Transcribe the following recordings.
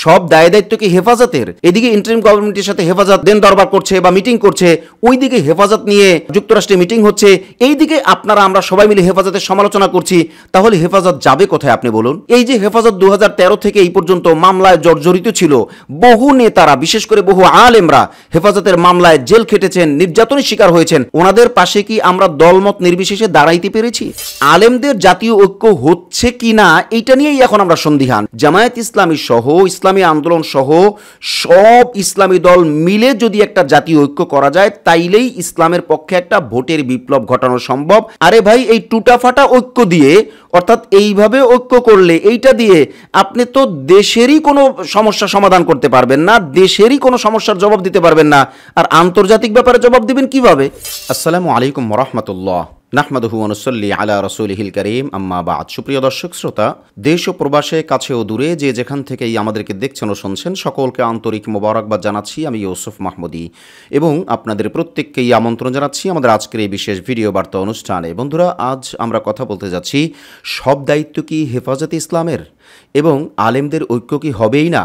সব দায় দায়িত্ব কি হেফাজতের? এদিকে ইন্টারিম গভর্নমেন্টের সাথে হেফাজত দেন দরবার করছে বা মিটিং করছে, ওইদিকে হেফাজত নিয়ে যুক্তরাষ্ট্রে মিটিং হচ্ছে, এইদিকে আপনারা আমরা সবাই মিলে হেফাজতের সমালোচনা করছি। তাহলে হেফাজত যাবে কোথায় আপনি বলুন? এই যে হেফাজত 2013 থেকে এই পর্যন্ত মামলায় জর্জরিত ছিল, বহু নেতারা বিশেষ করে বহু আলেমরা হেফাজতের মামলায় জেল খেটেছেন, নির্যাতনের শিকার হয়েছেন। ওনাদের পাশে কি আমরা দলমত নির্বিশেষে দাঁড়াইতে পেরেছি? আলেমদের জাতীয় ঐক্য হচ্ছে কিনা এইটা নিয়েই এখন আমরা সন্দিহান। জামায়াত ইসলামী সহ ইসলামী আন্দোলন সহ সব ইসলামী দল মিলে যদি একটা জাতীয় ঐক্য করা যায়, তাইলেই ইসলামের পক্ষে একটা ভোটের বিপ্লব ঘটানো সম্ভব। আরে ভাই, এই টুটাফাটা ঐক্য দিয়ে, অর্থাৎ এইভাবে ঐক্য করলে এইটা দিয়ে আপনি তো দেশেরই কোনো সমস্যা সমাধান করতে পারবেন না, দেশেরই কোনো সমস্যার জবাব দিতে পারবেন না, আর আন্তর্জাতিক ব্যাপারে জবাব দিবেন কিভাবে? আসসালামু আলাইকুম ওয়া রাহমাতুল্লাহ। নাহমাদুহু ওয়া নুসাল্লি আলা রাসূলিহিল কারীম, আম্মা বা'দ। সুপ্রিয় দর্শক শ্রোতা, দেশ ও প্রবাসে, কাছে ও দূরে যে যেখান থেকেই আমাদেরকে দেখছেন ও শুনছেন, সকলকে আন্তরিক মোবারকবাদ জানাচ্ছি। আমি ইউসুফ মাহমুদী এবং আপনাদের প্রত্যেককেই আমন্ত্রণ জানাচ্ছি আমাদের আজকের এই বিশেষ ভিডিও বার্তা অনুষ্ঠানে। বন্ধুরা, আজ আমরা কথা বলতে যাচ্ছি, সব দায়িত্ব কি হেফাজতে ইসলামের এবং আলেমদের ঐক্য কি হবেই না?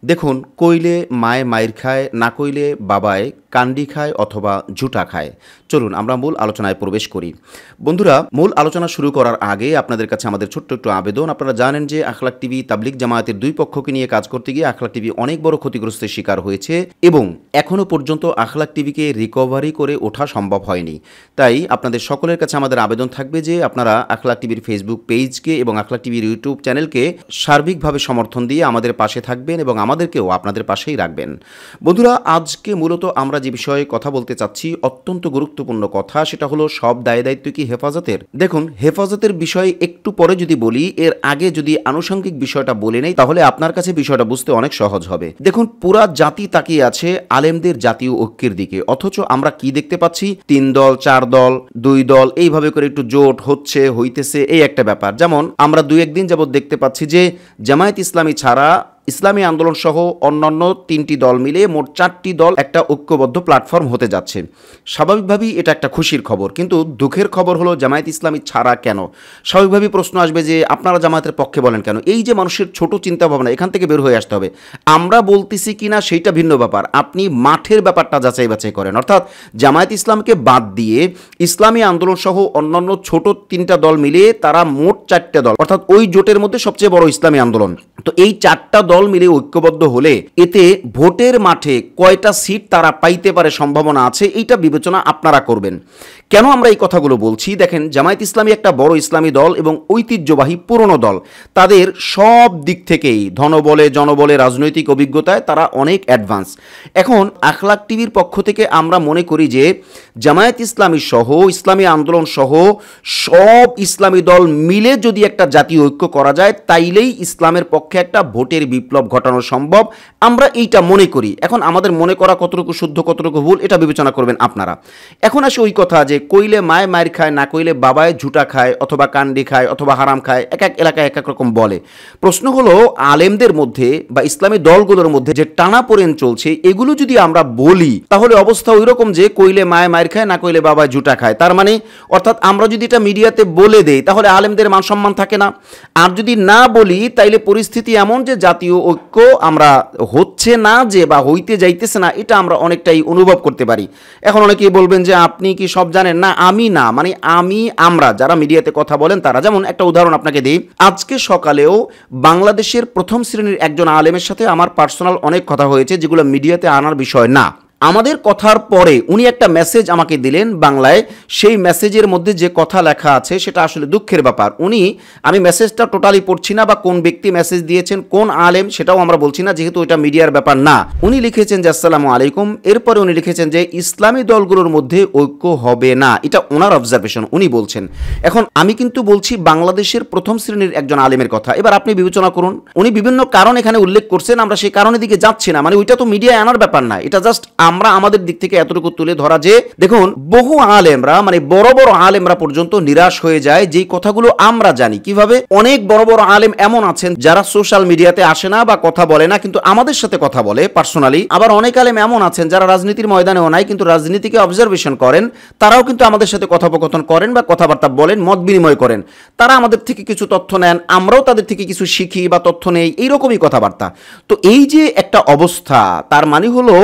দেখুন, কইলে মায়ে মায়ের খায়, না কইলে বাবায় কান্ডি খায় অথবা ঝুটা খায়। চলুন আমরা মূল আলোচনায় প্রবেশ করি। বন্ধুরা, মূল আলোচনা শুরু করার আগে আপনাদের কাছে আমাদের ছোট্ট একটু আবেদন। আপনারা জানেন যে আখলাক টিভি তাবলিগ জামায়াতের দুই পক্ষকে নিয়ে কাজ করতে গিয়ে আখলাক টিভি অনেক বড় ক্ষতিগ্রস্তের শিকার হয়েছে এবং এখনও পর্যন্ত আখলাক টিভিকে রিকভারি করে ওঠা সম্ভব হয়নি। তাই আপনাদের সকলের কাছে আমাদের আবেদন থাকবে যে আপনারা আখলাক টিভির ফেসবুক পেজকে এবং আখলাক টিভির ইউটিউব চ্যানেলকে সার্বিকভাবে সমর্থন দিয়ে আমাদের পাশে থাকবেন এবং আমাদেরকেও আপনাদের পাশেই রাখবেন। বন্ধুরা, আজকে মূলত আমরা যে বিষয়ে কথা বলতে চাচ্ছি অত্যন্ত গুরুত্বপূর্ণ কথা, সেটা হলো সব দায় দায়িত্ব কি হেফাজতের? দেখুন, হেফাজতের বিষয়ে একটু পরে যদি বলি, এর আগে যদি আনুষঙ্গিক বিষয়টা বলে নেই, তাহলে আপনার কাছে বিষয়টা বুঝতে অনেক সহজ হবে। দেখুন, পুরা জাতি তাকিয়ে আছে আলেমদের জাতীয় ঐক্যের দিকে, অথচ আমরা কি দেখতে পাচ্ছি? 3 দল, 4 দল, 2 দল, এইভাবে করে একটু জোট হচ্ছে, হইতেছে, এই একটা ব্যাপার। যেমন আমরা 2-1 দিন যাবৎ দেখতে পাচ্ছি যে জামায়াত ইসলামী ছাড়া ইসলামী আন্দোলন সহ অন্যান্য 3টি দল মিলে মোট 4টি দল একটা ঐক্যবদ্ধ প্ল্যাটফর্ম হতে যাচ্ছে। স্বাভাবিকভাবেই এটা একটা খুশির খবর, কিন্তু দুঃখের খবর হলো জামায়াত ইসলামী ছাড়া কেন? স্বাভাবিকভাবেই প্রশ্ন আসবে যে আপনারা জামায়াতের পক্ষে বলেন কেন? এই যে মানুষের ছোট চিন্তা ভাবনা, এখান থেকে বের হয়ে আসতে হবে। আমরা বলতেছি কিনা সেইটা ভিন্ন ব্যাপার, আপনি মাঠের ব্যাপারটা যাচাই বাছাই করেন। অর্থাৎ জামায়াত ইসলামকে বাদ দিয়ে ইসলামী আন্দোলন সহ অন্যান্য ছোট 3টা দল মিলিয়ে তারা মোট 4টে দল, অর্থাৎ ওই জোটের মধ্যে সবচেয়ে বড় ইসলামী আন্দোলন। তো এই 4টা দল মিলে ঐক্যবদ্ধ হলে এতে ভোটের মাঠে কয়টা সিট তারা পাইতে পারে সম্ভাবনা আছে, এইটা বিবেচনা আপনারা করবেন। কেন আমরা এই কথাগুলো বলছি? দেখেন, জামায়াত ইসলামী একটা বড় ইসলামী দল এবং ঐতিহ্যবাহী পুরনো দল। তাদের সব দিক থেকেই ধনবলে, জনবলে, রাজনৈতিক অভিজ্ঞতায় তারা অনেক অ্যাডভান্স। এখন আখলাক টিভির পক্ষ থেকে আমরা মনে করি যে জামায়াত ইসলামী সহ ইসলামী আন্দোলন সহ সব ইসলামী দল মিলে যদি একটা জাতীয় ঐক্য করা যায়, তাইলেই ইসলামের পক্ষে একটা ভোটের বিপ্লব ঘটানো সম্ভব, আমরা এইটা মনে করি। এখন আমাদের মনে করা কতটুকু শুদ্ধ কতটুকু ভুল এটা বিবেচনা করবেন আপনারা। এখন আসে ওই কথা যে কইলে মায় মায়ের খায়, না কইলে বাবায় ঝুটা খায় অথবা কান্ডি খায় অথবা হারাম খায়, এক এক এলাকায় এক এক রকম বলে। প্রশ্ন হলো, আলেমদের মধ্যে বা ইসলামী দলগুলোর মধ্যে যে টানাপোড়েন চলছে, এগুলো যদি আমরা বলি তাহলে অবস্থা ওই রকম যে কইলে মায় মায়ের খায়, না কইলে বাবায় ঝুটা খায়। তার মানে অর্থাৎ আমরা যদি এটা মিডিয়াতে বলে দেই তাহলে আলেমদের মান সম্মান থাকে না, আর যদি না বলি তাইলে পরিস্থিতি এমন যে জাতীয় ঐক্য আমরা হচ্ছে না যে বা হইতে যাইতেছে না, এটা আমরা অনেকটাই অনুভব করতে পারি। এখন অনেকেই বলবেন যে আপনি কি সব জানেন? না, আমি না, মানে আমরা যারা মিডিয়াতে কথা বলেন তারা। যেমন একটা উদাহরণ আপনাকে দিই, আজকে সকালেও বাংলাদেশের প্রথম শ্রেণীর একজন আলেমের সাথে আমার পার্সোনাল অনেক কথা হয়েছে, যেগুলো মিডিয়াতে আনার বিষয় না। আমাদের কথার পরে উনি একটা মেসেজ আমাকে দিলেন বাংলায়। সেই মেসেজের মধ্যে যে কথা লেখা আছে সেটা আসলে দুঃখের ব্যাপার। আমি মেসেজটা টোটালি পড়ছি না, বা কোন ব্যক্তি মেসেজ দিয়েছেন, কোন আলেম, সেটাও আমরা বলছি না, যেহেতু এটা মিডিয়ার ব্যাপার না। উনি লিখেছেন যে আসসালামু আলাইকুম, এরপরে উনি লিখেছেন যে ইসলামী দলগুলোর মধ্যে ঐক্য হবে না। এটা ওনার অবজারভেশন, উনি বলছেন। এখন আমি কিন্তু বলছি বাংলাদেশের প্রথম শ্রেণীর একজন আলেমের কথা। এবার আপনি বিবেচনা করুন, উনি বিভিন্ন কারণ এখানে উল্লেখ করছেন, আমরা সেই কারণের দিকে যাচ্ছি না, মানে ওইটা তো মিডিয়ায় আনার ব্যাপার না, এটা জাস্ট আমরা আমাদের দিক থেকে এতটুকু তুলে ধরা যে দেখুন বহু আলেমরা মানে বড় বড় আলেমরা পর্যন্ত নিরাশ হয়ে যায় যেই কথাগুলো আমরা জানি। কিভাবে? অনেক বড় বড় আলেম এমন আছেন যারা সোশ্যাল মিডিয়াতে আসে না বা কথা বলে না, কিন্তু আমাদের সাথে কথা বলে পার্সোনালি। আবার অনেক আলেম এমন আছেন যারা রাজনীতির ময়দানেও নাই, কিন্তু রাজনীতিকে অবজারভেশন করেন, তারাও কিন্তু আমাদের সাথে কথোপকথন করেন বা কথাবার্তা বলেন, মত বিনিময় করেন। তারা আমাদের থেকে কিছু তথ্য নেন, আমরাও তাদের থেকে কিছু শিখি বা তথ্য নেই, এইরকমই কথাবার্তা। তো এই যে একটা অবস্থা, তার মানে হলো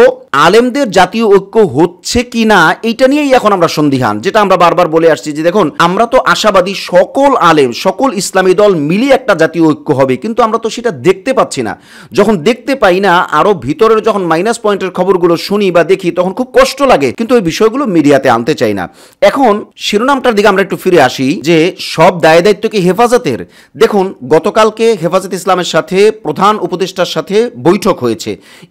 আলেমদের জাতীয় ঐক্য হচ্ছে কি না এইটা নিয়েই এখন আমরা সন্দিহান। যেটা আমরা বারবার বলে আসছি যে দেখুন আমরা তো আশাবাদী সকল আলেম সকল ইসলামী দল মিলিয়ে একটা জাতীয় ঐক্য হবে, কিন্তু আমরা তো সেটা দেখতে পাচ্ছি না। যখন দেখতে পাই না, আরো ভিতরের যখন মাইনাস পয়েন্টের খবরগুলো শুনি বা দেখি তখন খুব কষ্ট লাগে, কিন্তু ওই বিষয়গুলো মিডিয়াতে আনতে চাই না। এখন শিরোনামটার দিকে আমরা একটু ফিরে আসি যে সব দায় দায়িত্ব কি হেফাজতের। দেখুন গতকালকে হেফাজত ইসলামের সাথে প্রধান উপদেষ্টার সাথে বৈঠক হয়েছে।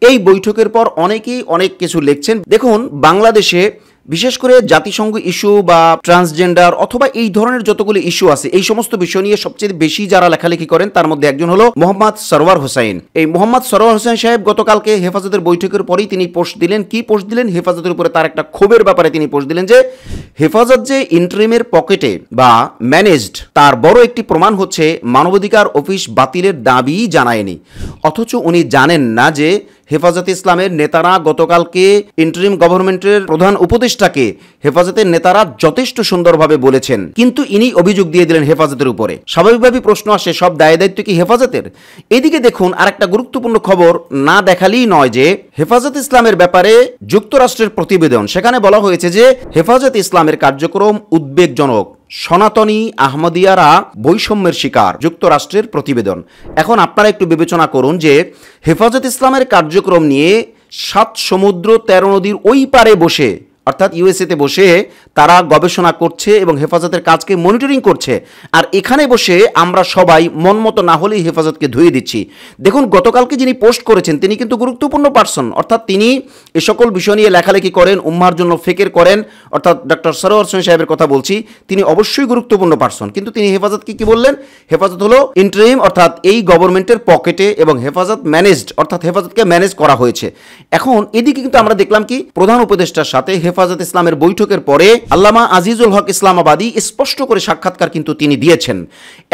এই বৈঠকের পর অনেকেই অনেক কিছু লিখছেন। দেখুন বাংলাদেশে বিশেষ করে জাতিসংঘ ইস্যু বা ট্রান্সজেন্ডার অথবা এই ধরনের যতগুলো ইস্যু আছে, এই সমস্ত বিষয় নিয়ে সবচেয়ে বেশি যারা লেখালেখি করেন তার মধ্যে একজন হলো মোহাম্মদ সরওয়ার হোসাইন। এই মোহাম্মদ সরওয়ার হোসাইন সাহেব গতকালকে হেফাজতের বৈঠকের পরেই তিনি পোস্ট দিলেন। কি পোস্ট দিলেন? হেফাজতের উপরে তার একটা ক্ষোভের ব্যাপারে তিনি পোস্ট দিলেন যে হেফাজত যে ইন্টারিমের পকেটে বা ম্যানেজড, তার বড় একটি প্রমাণ হচ্ছে মানবাধিকার অফিস বাতিলের দাবি জানায়নি। অথচ উনি জানেন না যে হেফাজত ইসলামের নেতারা গতকালকে ইন্টারিম গভর্নমেন্টের প্রধান উপদেষ্টাকে হেফাজতের নেতারা যথেষ্ট সুন্দরভাবে বলেছেন, কিন্তু ইনি অভিযোগ দিয়ে দিলেন হেফাজতের উপরে। স্বাভাবিকভাবেই প্রশ্ন আসে সব দায় দায়িত্ব কি হেফাজতের? এদিকে দেখুন আরেকটা গুরুত্বপূর্ণ খবর না দেখালেই নয় যে হেফাজত ইসলামের ব্যাপারে যুক্তরাষ্ট্রের প্রতিবেদন, সেখানে বলা হয়েছে যে হেফাজত ইসলামের কার্যক্রম উদ্বেগজনক, সনাতনী আহমদিয়ারা বৈষম্যের শিকার, যুক্তরাষ্ট্রের প্রতিবেদন। এখন আপনারা একটু বিবেচনা করুন যে হেফাজত ইসলামের কার্যক্রম নিয়ে 7 সমুদ্র 13 নদীর ওই পারে বসে অর্থাৎ ইউএসএতে বসে তারা গবেষণা করছে এবং হেফাজতের কাজকে মনিটরিং করছে, আর এখানে বসে আমরা সবাই মনমতো না হলেই হেফাজতকে ধুয়ে দিচ্ছি। দেখুন গতকালকে যিনি পোস্ট করেছেন তিনি কিন্তু গুরুত্বপূর্ণ পার্সন, অর্থাৎ তিনি এ সকল বিষয় নিয়ে লেখালেখি করেন, উম্মার জন্য ফিকির করেন, অর্থাৎ ডক্টর সরওয়ার হোসেন সাহেবের কথা বলছি। তিনি অবশ্যই গুরুত্বপূর্ণ পার্সন, কিন্তু তিনি হেফাজতকে কি বললেন? হেফাজত হলো ইন্টারিম অর্থাৎ এই গভর্নমেন্টের পকেটে এবং হেফাজত ম্যানেজড অর্থাৎ হেফাজতকে ম্যানেজ করা হয়েছে। এখন এদিকে কিন্তু আমরা দেখলাম কি প্রধান উপদেষ্টার সাথে হেফাজত ইসলামের বৈঠকের পরে আল্লামা আজিজুল হক ইসলামাবাদী স্পষ্ট করে সাক্ষাৎকার কিন্তু তিনি দিয়েছেন।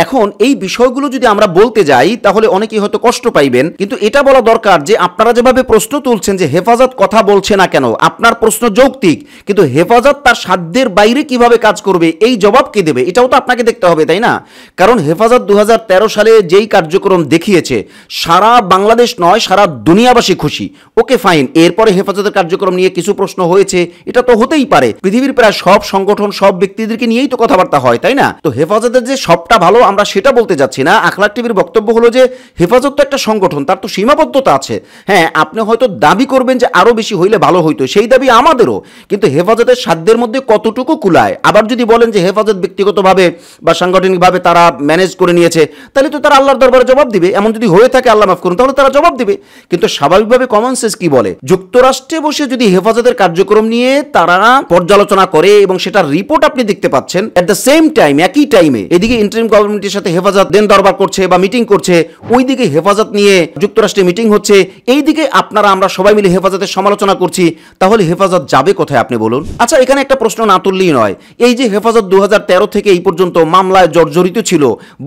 এখন এই বিষয়গুলো যদি আমরা বলতে যাই তাহলে অনেকেই হয়তো কষ্ট পাইবেন, কিন্তু এটা বলা দরকার যে আপনারা যেভাবে প্রশ্ন তুলছেন যে হেফাজত কথা বলছে না কেন, আপনার প্রশ্ন যৌক্তিক, কিন্তু হেফাজত তার সাধ্যের বাইরে কিভাবে কাজ করবে এই জবাব কে দেবে? এটাও তো আপনাকে দেখতে হবে, তাই না? কারণ হেফাজত 2013 সালে যেই কার্যক্রম দেখিয়েছে সারা বাংলাদেশ নয় সারা দুনিয়াবাসী খুশি। ওকে ফাইন, এরপরে হেফাজতের কার্যক্রম নিয়ে কিছু প্রশ্ন হয়েছে, এটা তো হতেই পারে। পৃথিবীর প্রায় সব সংগঠন সব ব্যক্তিদেরকে নিয়েই তো কথাবার্তা হয়, তাই না? তো হেফাজতের যে সবটা ভালো আমরা সেটা বলতে যাচ্ছি না। আখলাক টিভির বক্তব্য হলো যে হেফাজত তো একটা সংগঠন, তার তো সীমাবদ্ধতা আছে। হ্যাঁ, আপনি হয়তো দাবি করবেন যে আরো বেশি হইলে ভালো হইতো, সেই দাবি আমাদেরও, কিন্তু হেফাজতের সাধ্যের মধ্যে কতটুকু কুলায়? আবার যদি বলেন যে হেফাজত ব্যক্তিগতভাবে বা সাংগঠনিকভাবে তারা ম্যানেজ করে নিয়েছে, তাহলে তো তারা আল্লাহর দরবারে জবাব দিবে। এমন যদি হয়ে থাকে আল্লাহ মাফ করুন, তাহলে তারা জবাব দিবে। কিন্তু স্বাভাবিকভাবে কমন সেন্স কি বলে? যুক্তরাষ্ট্রে বসে যদি হেফাজতের কার্যক্রম নিয়ে তারা পর্যালোচনা করে এবং সেটার রিপোর্ট আপনি দেখতে পাচ্ছেন, এট দ্য সেম টাইম একই টাইমে এদিকে ইন্টারিম গভর্নমেন্টের সাথে হেফাজত দেন দরবার করছে বা মিটিং করছে, ওইদিকে হেফাজত নিয়ে যুক্তরাষ্ট্রে মিটিং হচ্ছে, এইদিকে আপনারা আমরা সবাই মিলে হেফাজতের সমালোচনা করছি, তাহলে হেফাজত যাবে কোথায় আপনি বলুন? আচ্ছা, এখানে একটা প্রশ্ন না তুললেই নয়। এই যে হেফাজত 2013 থেকে এই পর্যন্ত মামলায় জর্জরিত ছিল,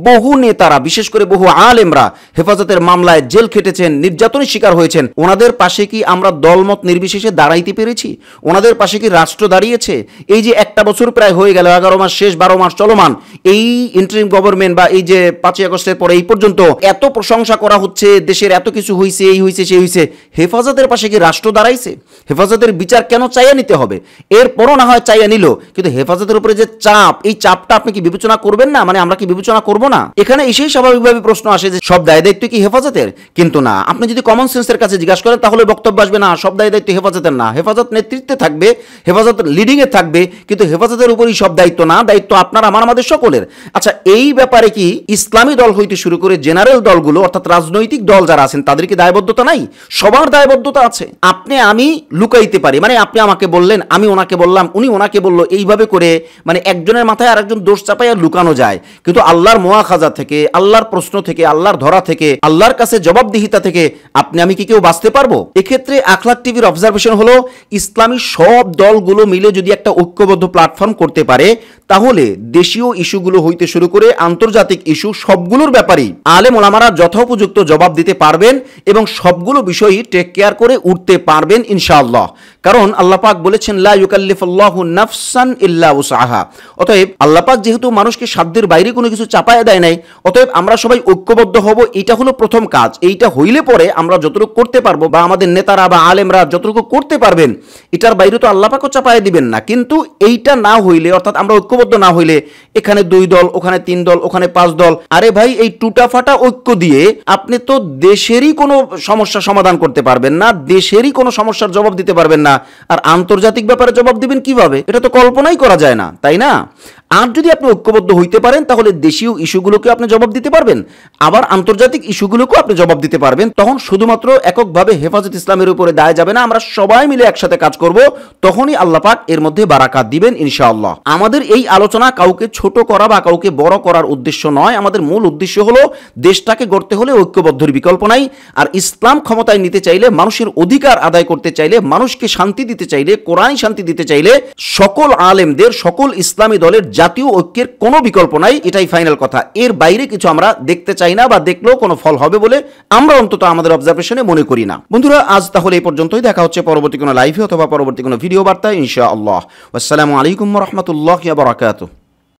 বহু নেতারা বিশেষ করে বহু আলেমরা হেফাজতের মামলায় জেল খেটেছেন, নির্যাতনের শিকার হয়েছেন, ওনাদের পাশে কি আমরা দলমত নির্বিশেষে দাঁড়াইতে পেরেছি? ওনাদের পাশে কি রাষ্ট্র দাঁড়িয়েছে? এই যে একটা বছর প্রায় হয়ে গেল, 11 মাস শেষ, 12 মাস চলমান, এই ইন্টারিম গভর্নমেন্ট বা এই যে 5ই আগস্টের পরে এই পর্যন্ত এত প্রশংসা করা হচ্ছে, দেশের এত কিছু হয়েছে, এই হয়েছে সেই হয়েছে, হেফাজতের পাশে কি রাষ্ট্র দাঁড়াইছে? হেফাজতের বিচার কেন চাইয়া নিতে হবে? এরপরও না হয় চাইয়া নিল, কিন্তু হেফাজতের উপরে যে চাপ, এই চাপটা আপনি কি বিবেচনা করবেন না? মানে আমরা কি বিবেচনা করব না? এখানে এসেই স্বাভাবিকভাবে প্রশ্ন আসে যে সব দায় দায়িত্ব কি হেফাজতের? কিন্তু না, আপনি যদি কমন সেন্সের কাছে জিজ্ঞাসা করেন তাহলে বক্তব্য আসবে না সব দায় দায়িত্ব হেফাজতের না, হেফাজত নেতৃত্বে থাকবে হেফাজত লিডিংয়ে থাকবে, কিন্তু হেফাজতের উপরই সব দায়িত্ব না, দায়িত্ব আপনার আমার আমাদের সকলের। আচ্ছা, এই ব্যাপারে কি ইসলামী দল হইতে শুরু করে জেনারেল দলগুলো অর্থাৎ রাজনৈতিক দল যারা আছেন তাদের কি দায়বদ্ধতা নাই? সবার দায়বদ্ধতা আছে। আপনি আমি লুকাইতে পারি, মানে আপনি আমাকে বললেন, আমি ওনাকে বললাম, উনি ওনাকে বললো, এইভাবে করে মানে একজনের মাথায় আর একজন দোষ চাপাইয়া লুকানো যায়। কিন্তু আল্লাহর মুআখাজা থেকে, আল্লাহর প্রশ্ন থেকে, আল্লাহর ধরা থেকে, আল্লাহর কাছে জবাবদিহিতা থেকে আপনি আমি কি কেউ বাঁচতে পারবো? এক্ষেত্রে আখলাক টিভির অবজারভেশন হলো, ইসলামী সব দলগুলো মিলে যদি একটা ঐক্যবদ্ধ প্ল্যাটফর্ম করতে পারে, তাহলে দেশীয় ইস্যুগুলো হইতে শুরু করে আন্তর্জাতিক ইস্যু সবগুলোর ব্যাপারেই আলেম ওলামারা যথোপযুক্ত জবাব দিতে পারবেন এবং সবগুলো বিষয়ই টেক কেয়ার করে উঠতে পারবেন ইনশাআল্লাহ। কারণ আল্লাহ পাক বলেছেন, লা ইউকাল্লিফুল্লাহু নাফসান ইল্লা উসআহা। অতএব আল্লাহ পাক যেহেতু মানুষকে সাধ্যের বাইরে কোনো কিছু চাপায় দেয় নাই, অতএব আমরা সবাই ঐক্যবদ্ধ হব, এটা হলো প্রথম কাজ। এইটা হইলে পরে আমরা যতটুকু করতে পারবো বা আমাদের নেতারা বা আলেমরা যতটুকু করতে পারবেন, এটার বাইরে তো আল্লাহ পাকও চাপায় দিবেন না। কিন্তু এইটা না হইলে, অর্থাৎ আমরা ঐক্যবদ্ধ না হইলে, এখানে 2 দল, ওখানে 3 দল, ওখানে 5 দল, আরে ভাই এই টুটাফাটা ঐক্য দিয়ে আপনি তো দেশেরই কোনো সমস্যা সমাধান করতে পারবেন না, দেশেরই কোনো সমস্যার জবাব দিতে পারবেন না, আর আন্তর্জাতিক ব্যাপারে জবাব দিবেন কিভাবে? এটা তো কল্পনাই করা যায় না, তাই না? আর যদি আপনি ঐক্যবদ্ধ হইতে পারেন, তাহলে দেশীয় ইস্যুগুলোকে আপনি জবাব দিতে পারবেন, আবার আন্তর্জাতিক ইস্যুগুলোকেও আপনি জবাব দিতে পারবেন। তখন শুধুমাত্র এককভাবে হেফাজত ইসলামের উপরে দায় যাবে না, আমরা সবাই মিলে একসাথে কাজ করব, তখনই আল্লাহ পাক এর মধ্যে বারাকাত দিবেন ইনশাআল্লাহ। আমাদের এই আলোচনা কাউকে ছোট করা বা কাউকে বড় করার উদ্দেশ্য নয়। আমাদের মূল উদ্দেশ্য হলো, দেশটাকে গড়তে হলে ঐক্যবদ্ধের বিকল্প নাই। আর ইসলাম ক্ষমতায় নিতে চাইলে, মানুষের অধিকার আদায় করতে চাইলে, মানুষকে শান্তি দিতে চাইলে, কোরআন শান্তি দিতে চাইলে, সকল আলেমদের, সকল ইসলামী দলের জাতীয় ঐক্যের কোনো বিকল্প নাই। এটাই ফাইনাল কথা। এর বাইরে কিছু আমরা দেখতে চাই না, বা দেখলেও কোনো ফল হবে বলে আমরা অন্তত আমাদের অবজারভেশনে মনে করি না। বন্ধুরা, আজ তাহলে এই পর্যন্তই। দেখা হচ্ছে পরবর্তী কোনো লাইভে অথবা পরবর্তী কোনো ভিডিও বার্তায় ইনশাআল্লাহ। আসসালামু আলাইকুম ওয়া রাহমাতুল্লাহি ওয়া বারাকাতুহু।